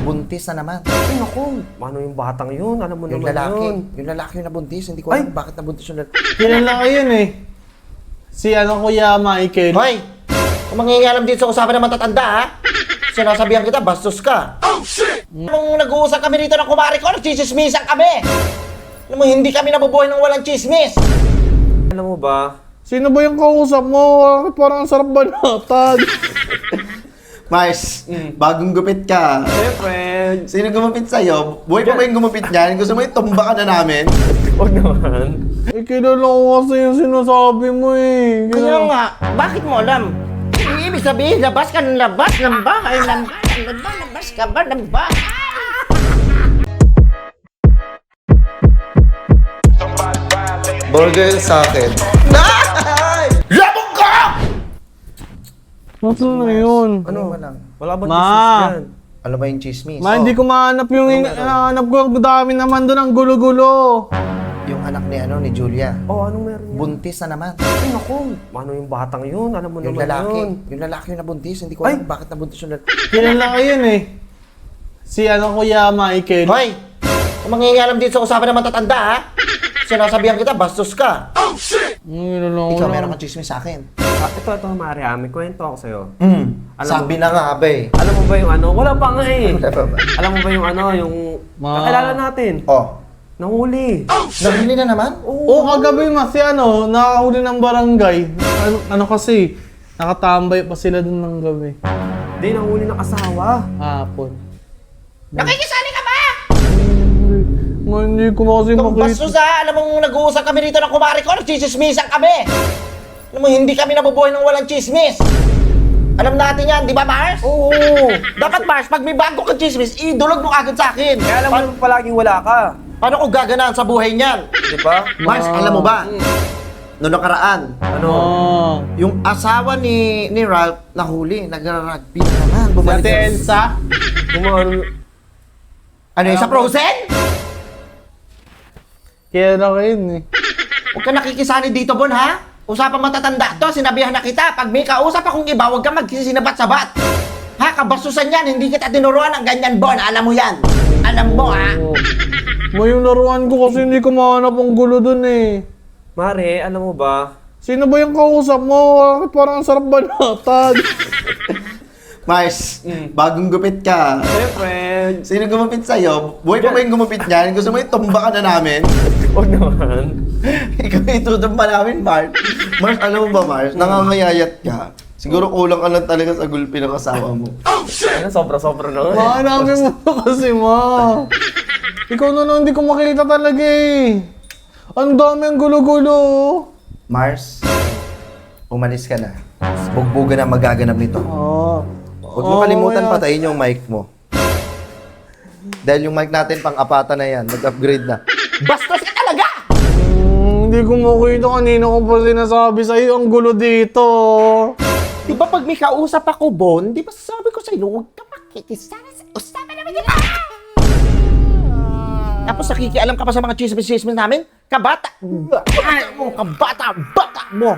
Buntis na naman. Ay, naku. Ano yung batang yun? Alam mo Yung naman lalaki. yun. Yung lalaki yung nabuntis. Hindi ko alam bakit nabuntis yung lalaki. Kilala ko yun eh. Si Kuya Michael. Hoy! Kung mangingialam dito sa usapan ng matatanda, ha? Sinasabihan kita, bastos ka. Oh, shit! Nung nag-uusap kami rito ng kumari ko, nagchismismisan kami. Alam mo, hindi kami nabubuhay ng walang chismis. Alam mo ba? Sino ba yung kausap mo? Parang ang sarap banatan. Mars, bagong gupit ka. Siyempre. Sino gumupit sa'yo? Buhay pa ba yung gumupit niyan? Gusto mo itumba ka na namin? Huwag naman. Eh, kilala ko kasi yung sinasabi mo eh. Kaya nga, bakit mo alam? Ibig sabihin, labas ka ng labas ng bahay ng labas ka ba ng bahay? Burger sa akin. Labog ka! Ano na yun? Ano lang? Wala bang Ma! chismis dyan? Ano ba yung chismis? Ma, hindi ko mahanap yung hinahanap ko. Ang dami naman doon ang gulo-gulo. Yung anak ni Julia. Oh, anong meron yan? Buntis na naman. Ay, naku. Ano yung batang yun? Alam mo Yung naman lalaki. yun. Yung lalaki yung nabuntis. Hindi ko alam bakit nabuntis yung lalaki. Kilala ko yun eh. Si Kuya Michael. Hoy! Kung mangingialam dito sa usapan ng matatanda, ha? Sinasabihan kita, bastos ka. Oh, shit! Ikaw meron kang chismis sa akin. Ito, Maria. May kwento ako sa'yo. Alam Sabi na nga, abe. Alam mo ba yung ano? Wala pa nga eh. Wala pa ba? Alam mo ba yung ano? Yung kakilala natin. Oh. Nahuli. Nahuli na naman? Oo, kagabi mas si nakahuli ng barangay. Ano kasi, nakatambay pa sila dun ng gabi. Hindi, nahuli ng asawa. Hapon. Nakikisali ka ba? Hindi ko kasi Itong makita. bastos, ha? Alam mo, nag-uusap kami rito ng kumari ko, nagchismismisan kami. Alam mo, hindi kami nabubuhay ng walang chismis. Alam natin yan, di ba, Mars? Oo. Dapat, Mars, pag may bago kang chismis, idulog mo agad sa akin. Kaya alam mo naman palaging wala ka. Paano ko gaganaan sa buhay niyan? Di ba? Mars, alam mo ba? Noong nakaraan, Ano? yung asawa ni Ralph nahuli, nagra-rugby na naman. Si Bumalik Ate sa- Elsa? Kumano? Ano yung sa Frozen? Kilala ko yun eh. Huwag ka nakikisali dito, Bon, ha? Usapang matatanda to, sinabihan na kita. Pag may kausap akong iba, huwag ka magsisinabat-sabat. Ha? Kabastusan yan, hindi kita tinuruan ng ganyan, Bon. Alam mo yan. Alam mo, ha? May yung laruan ko kasi hindi ko mahanap ang gulo dun eh. Mare, alam mo ba? Sino ba yung kausap mo? Parang ang sarap banatan. Mars, bagong gupit ka. Siyempre. Sino gumupit sa'yo? Buhay pa ba yung gumupit niyan? Gusto mo itumba ka na namin? Huwag naman. Ikaw itutumba namin, Mars. Mars, alam mo ba, Mars? Nangangayayat ka. Siguro kulang ka lang talaga sa gulpi ng asawa mo. Ano, sobra-sobra na nga. Mahanapin mo kasi, ma. Ikaw na lang, hindi ko makita talaga eh. Ang dami ang gulo-gulo. Mars, umalis ka na. Bugbugan na magaganap nito. Huwag mo kalimutan kaya- patayin yung mic mo. Dahil yung mic natin pang-apata na yan, nag-upgrade na. Bastos ka talaga! Hindi ko makita kanina ko pa sinasabi sa'yo ang gulo dito. Di ba pag may kausap ako, Bon, di ba sabi ko sa'yo, huwag ka makikisama sa usapan naman yun. Tapos nakikialam ka pa sa mga chismis-chismis namin? Kabata! Ay mo, kabata! Bata mo!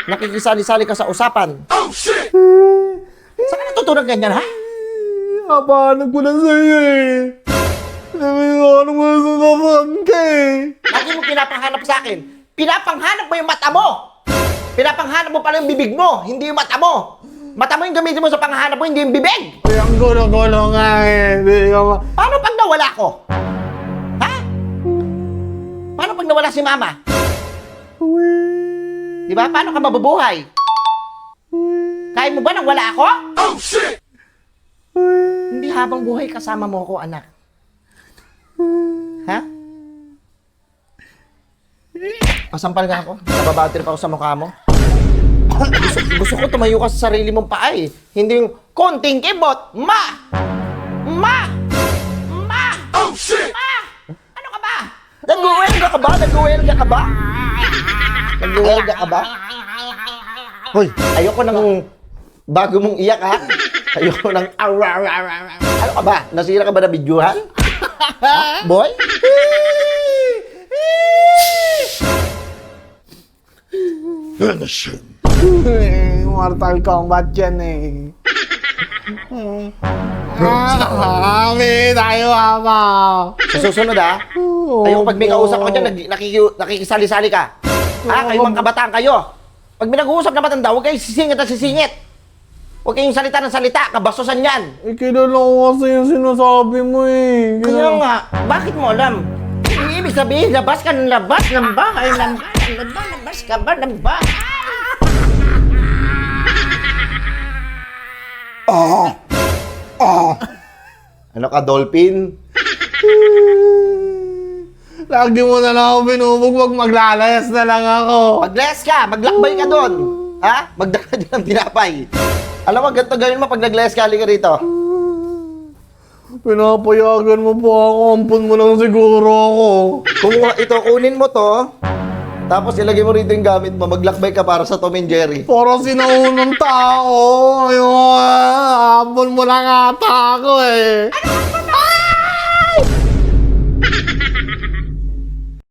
Nakikisali-sali ka sa usapan. Oh, shit! Saan ka natutunan ganyan, ha? Kapahanap ko na sa'yo eh. Sabi ko, ano mo sunapan ka eh. Lagi mo pinapanghanap sa akin. Pinapanghanap mo yung mata mo! Pinapanghanap mo pala yung bibig mo, hindi yung mata mo! Mata mo yung gamitin mo sa panghanap mo, hindi yung bibig! Ay, ang gulo-gulo nga eh. Hindi ka Paano pag nawala ko? Ha? Paano pag nawala si Mama? Di ba? Paano ka mabubuhay? Kaya mo ba nang wala ako? Oh, shit! Hindi habang buhay kasama mo ako, anak. Ha? Pasampal nga ako. Nababattery pa ako sa mukha mo. Gusto ko tumayo ka sa sarili mong paa eh. Hindi yung konting kibot. Ma! Ma! Ma! Oh, shit! Ma! Ano ka ba? Nag-uwelga ka ba? Nag-uwelga ka ba? Nag-uwelga ka ba? Hoy, ayoko ng bago mong iyak, ha? Ayoko ng ano ka ba? Nasira ka ba na videohan? Ha? Boy? Mortal Kombat yan eh. Kami, tayo mama. Sa susunod ha, ayoko pag may kausap ako dyan, nakikisali-sali ka. Ha, kayo mga kabataan kayo. Pag may nag-uusap na matanda, huwag kayong sisingit at sisingit. Huwag kayong salita ng salita, kabastusan yan. Eh, kilala ko kasi yung sinasabi mo eh. Kaya nga, bakit mo alam? Ibig sabihin, labas ka ng labas ng bahay, labas ka ba ng bahay? Ano ka, dolphin? Lagi mo na lang ako binubugbog, maglalayas na lang ako. Maglayas ka, maglakbay ka doon. Ha? Magdala dyan ng tinapay. Alam mo, ganito gawin mo pag naglayas ka, halika rito. Pinapayagan mo pa ako, ampun mo lang siguro ako. Kung ito, kunin mo to, tapos ilagay mo rito yung gamit mo, maglakbay ka para sa Tom and Jerry. Para sinaunang tao. Ayun, ampun mo lang ata ako eh.